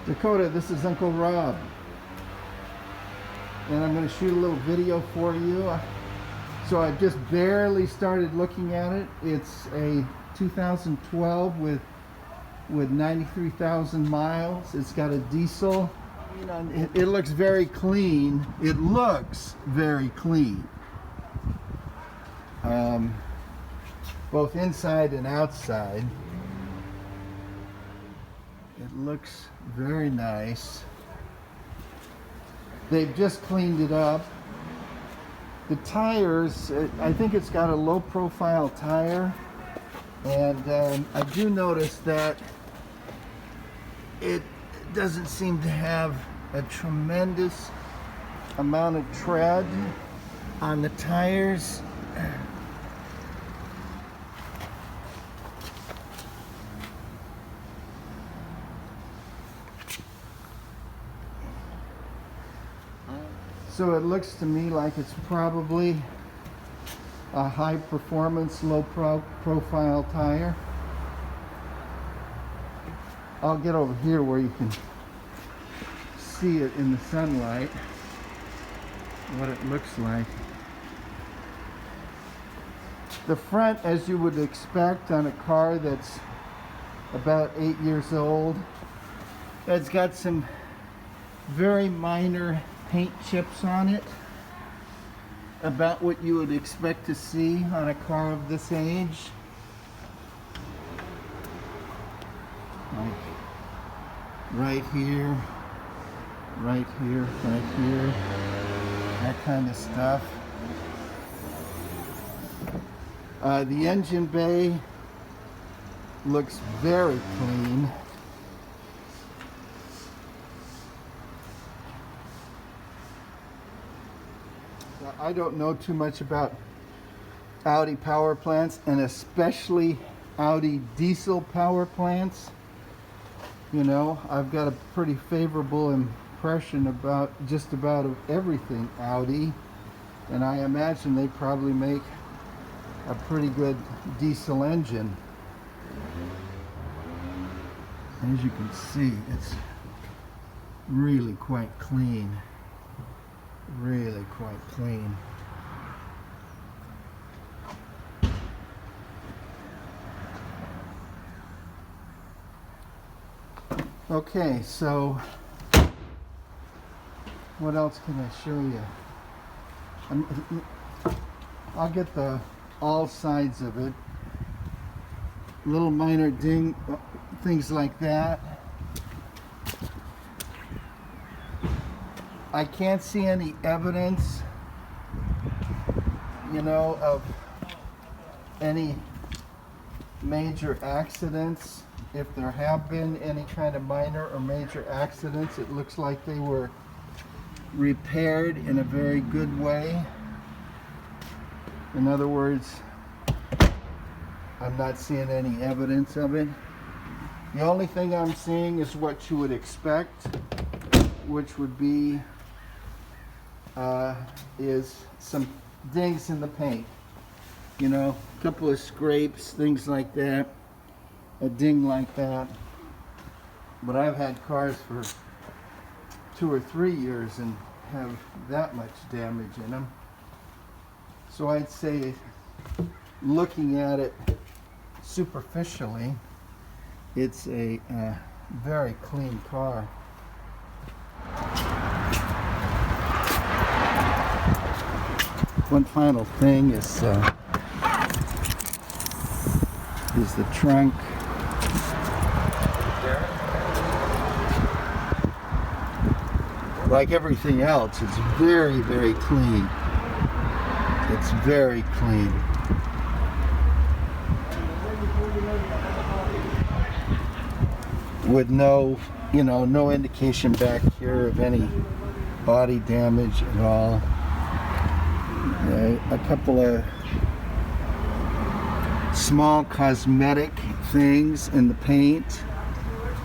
Dakota, this is Uncle Rob, and I'm going to shoot a little video for you. So I just barely started looking at it. It's a 2012 with 93,000 miles. It's got a diesel. It looks very clean. It looks very clean, both inside and outside. It looks very nice. They've just cleaned it up. The tires, I think it's got a low profile tire, and I do notice that it doesn't seem to have a tremendous amount of tread on the tires. So it looks to me like it's probably a high performance, low profile tire. I'll get over here where you can see it in the sunlight, what it looks like. The front, as you would expect on a car that's about 8 years old, it's got some very minor paint chips on it, about what you would expect to see on a car of this age. Like right here, right here, right here, that kind of stuff. The engine bay looks very clean. I don't know too much about Audi power plants, and especially Audi diesel power plants. You know, I've got a pretty favorable impression about just about everything Audi, and I imagine they probably make a pretty good diesel engine. As you can see, it's really quite clean. Really quite clean. Okay, so what else can I show you? I'll get all sides of it. Little minor things like that. I can't see any evidence, you know, of any major accidents. If there have been any kind of minor or major accidents, it looks like they were repaired in a very good way. In other words, I'm not seeing any evidence of it. The only thing I'm seeing is what you would expect, which would be is some dings in the paint. You know, a couple of scrapes, things like that, a ding like that. But I've had cars for 2 or 3 years and have that much damage in them. So I'd say, looking at it superficially, it's a very clean car. One final thing is the trunk. Like everything else, it's very, very clean. It's very clean. With no, you know, no indication back here of any body damage at all. A couple of small cosmetic things in the paint,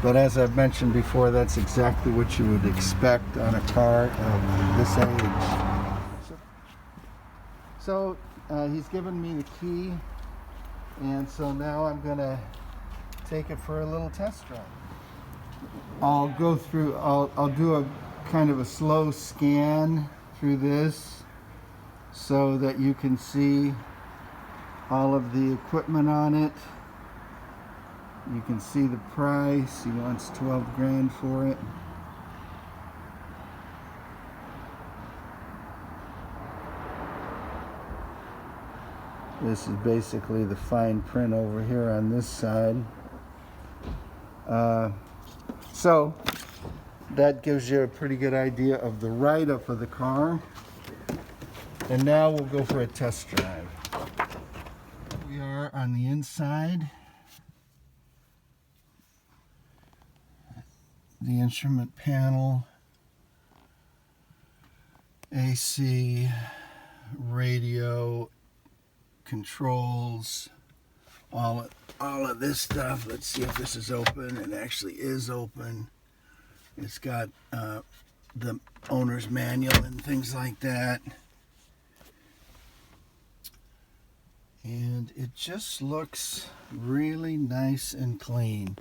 but as I've mentioned before, that's exactly what you would expect on a car of this age. So he's given me the key, and so now I'm gonna take it for a little test drive. I'll go through, I'll do a kind of a slow scan through this so that you can see all of the equipment on it. You can see the price. He wants 12 grand for it. This is basically the fine print over here on this side. So that gives you a pretty good idea of the write-up of the car. And now we'll go for a test drive. We are on the inside. The instrument panel, AC, radio, controls, all of this stuff. Let's see if this is open. It actually is open. It's got the owner's manual and things like that. And it just looks really nice and clean.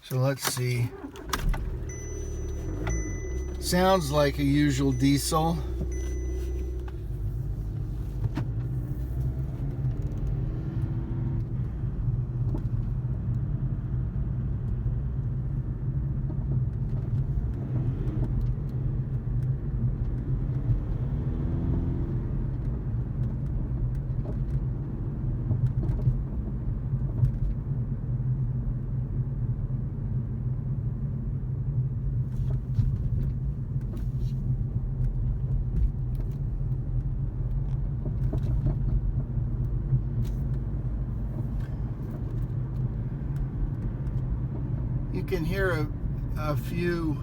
So let's see. Sounds like a usual diesel. You can hear a few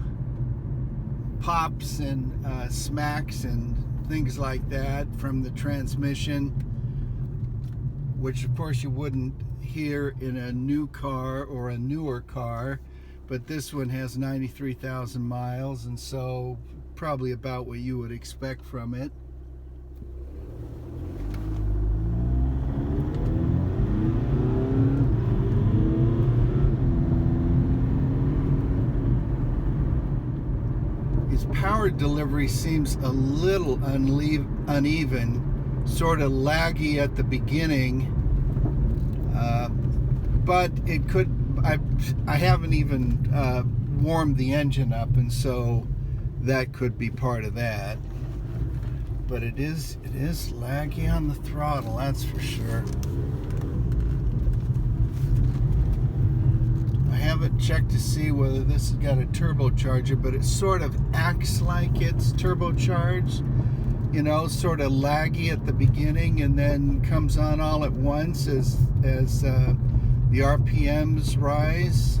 pops and smacks and things like that from the transmission, which of course you wouldn't hear in a new car or a newer car, but this one has 93,000 miles, and so probably about what you would expect from it. Power delivery seems a little uneven, sort of laggy at the beginning, but it could, I haven't even warmed the engine up, and so that could be part of that. But it is laggy on the throttle, that's for sure. I haven't checked to see whether this has got a turbocharger, but it sort of acts like it's turbocharged, you know, sort of laggy at the beginning and then comes on all at once as the RPMs rise.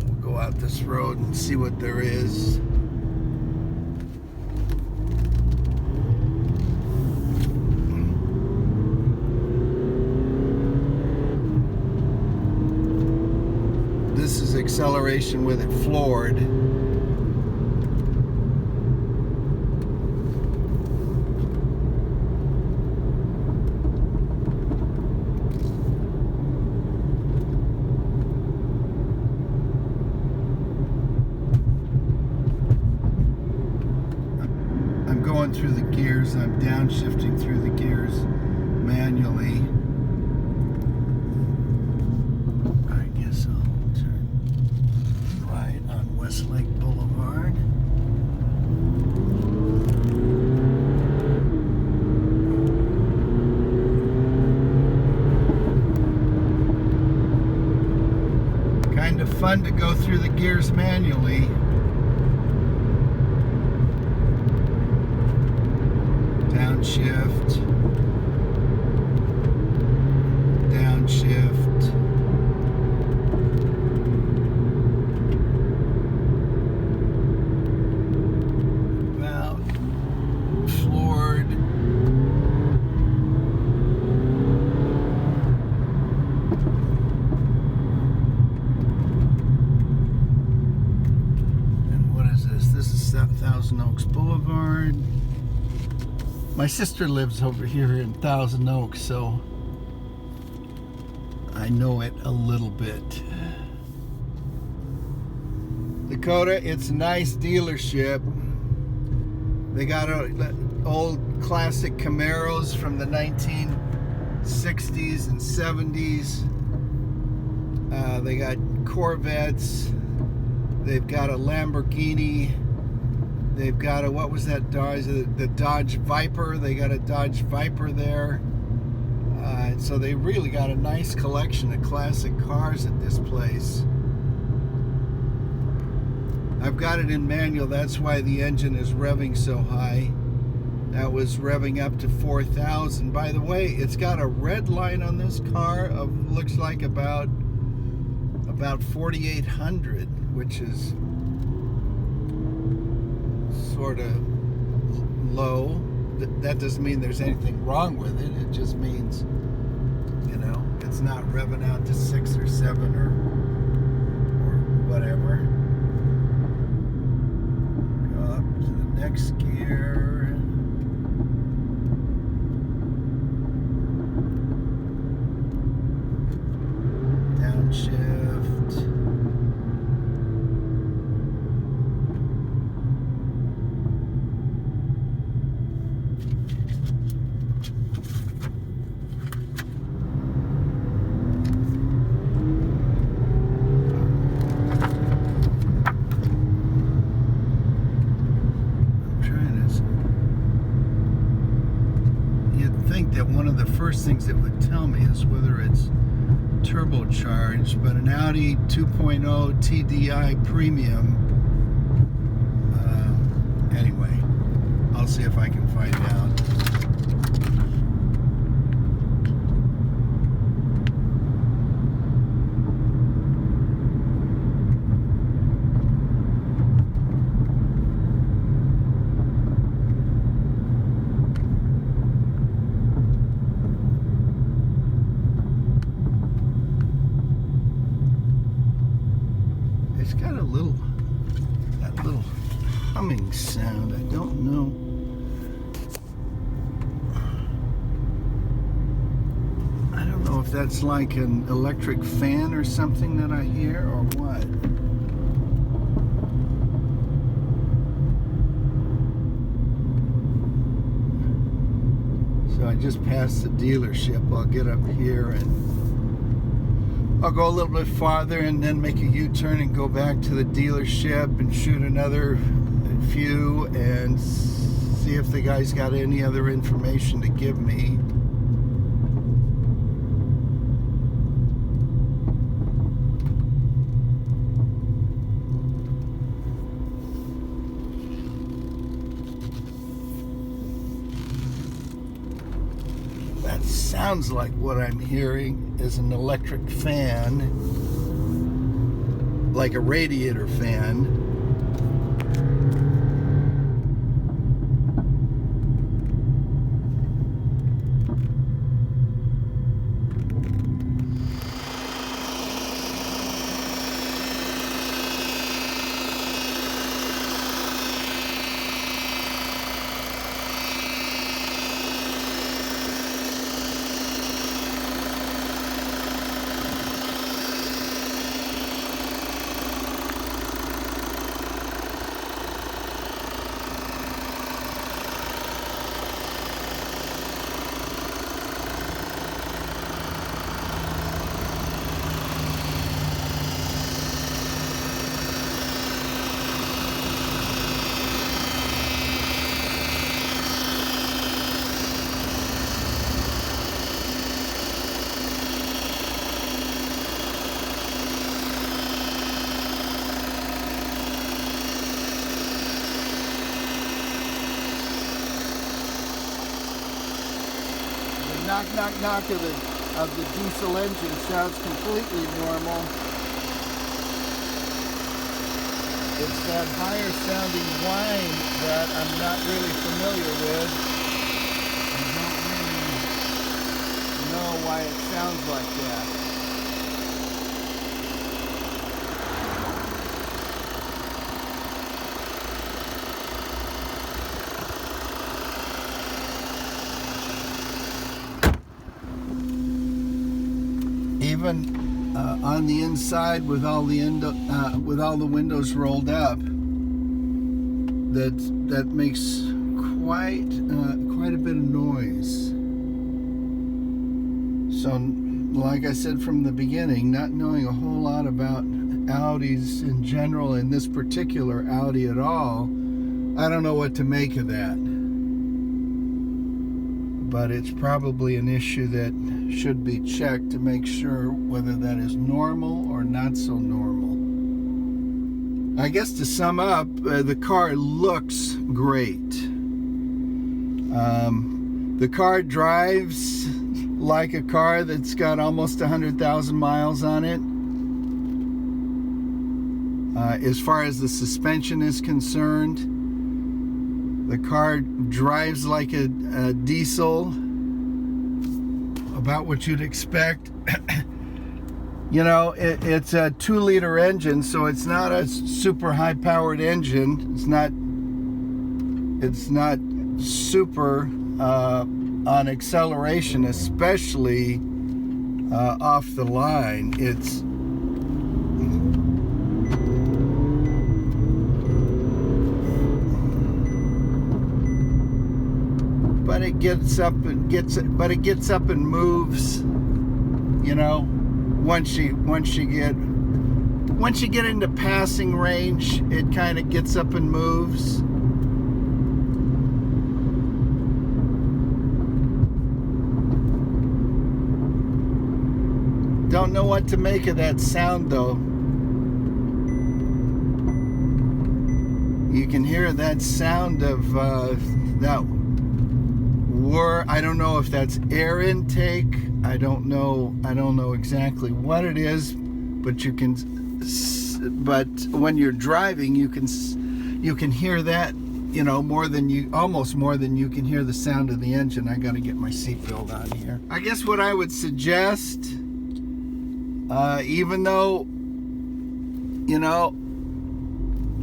We'll go out this road and see what there is. This is acceleration with it floored. I'm going through the gears. I'm downshifting through the gears manually. Lake Boulevard. Kind of fun to go through the gears manually. Downshift. Downshift. Thousand Oaks Boulevard. My sister lives over here in Thousand Oaks, so I know it a little bit. Dakota, it's a nice dealership. They got old classic Camaros from the 1960s and 70s. They got Corvettes. They've got a Lamborghini. They've got a, what was that Dodge? The Dodge Viper. They got a Dodge Viper there. So they really got a nice collection of classic cars at this place. I've got it in manual. That's why the engine is revving so high. That was revving up to 4,000. By the way, it's got a red line on this car of looks like about 4,800, which is sort of low. That doesn't mean there's anything wrong with it. It just means, you know, it's not revving out to 6 or 7 or whatever. Go up to the next gear. Downshift. First things it would tell me is whether it's turbocharged, but an Audi 2.0 TDI Premium. Anyway, I'll see if I can find out. That little humming sound. I don't know. I don't know if that's like an electric fan or something that I hear or what. So I just passed the dealership. I'll get up here and I'll go a little bit farther and then make a U-turn and go back to the dealership and shoot another few and see if the guy's got any other information to give me. That sounds like what I'm hearing is an electric fan, like a radiator fan. Knock of the diesel engine sounds completely normal. It's that higher sounding whine that I'm not really familiar with. I don't really know why it sounds like that. Even on the inside with all the windows rolled up, that makes quite a bit of noise. So, like I said from the beginning, not knowing a whole lot about Audis in general, and this particular Audi at all, I don't know what to make of that. But it's probably an issue that should be checked to make sure whether that is normal or not so normal. I guess to sum up, the car looks great. The car drives like a car that's got almost 100,000 miles on it. As far as the suspension is concerned, the car drives like a diesel, about what you'd expect. You know, it's a 2-liter engine, so it's not a super high-powered engine. It's not super on acceleration, especially off the line. But it gets up and moves, you know, once you get into passing range, it kind of gets up and moves. Don't know what to make of that sound though. You can hear that sound of that. I don't know if that's air intake. I don't know exactly what it is, but when you're driving, you can hear that, you know, almost more than you can hear the sound of the engine. I got to get my seatbelt on here. I guess what I would suggest, even though, you know,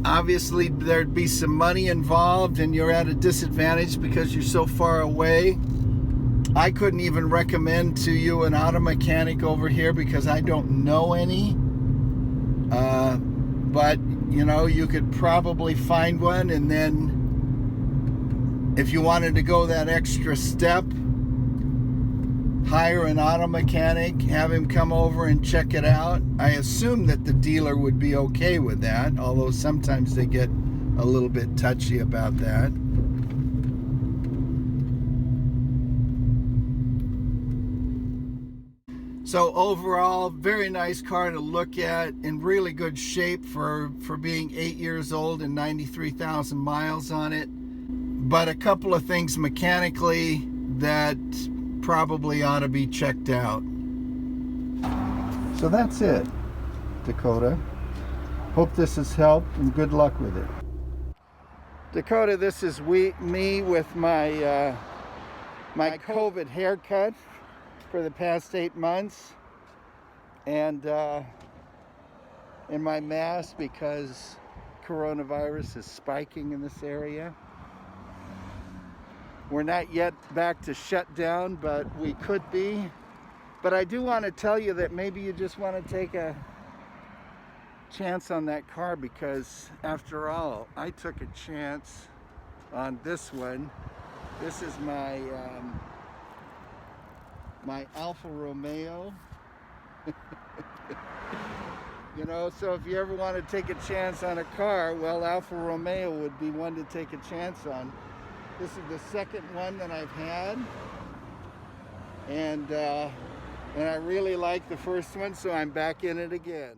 obviously there'd be some money involved and you're at a disadvantage because you're so far away, I couldn't even recommend to you an auto mechanic over here because I don't know any. But, you know, you could probably find one, and then if you wanted to go that extra step, hire an auto mechanic, have him come over and check it out. I assume that the dealer would be okay with that, although sometimes they get a little bit touchy about that. So overall, very nice car to look at, in really good shape for being 8 years old and 93,000 miles on it. But a couple of things mechanically that probably ought to be checked out. So that's it, Dakota. Hope this has helped, and good luck with it. Dakota, this is me with my my COVID haircut for the past 8 months, and in my mask because coronavirus is spiking in this area. We're not yet back to shut down, but we could be. But I do want to tell you that maybe you just want to take a chance on that car, because after all, I took a chance on this one. This is my my Alfa Romeo. You know, so if you ever want to take a chance on a car, well, Alfa Romeo would be one to take a chance on. This is the second one that I've had, and I really like the first one, so I'm back in it again.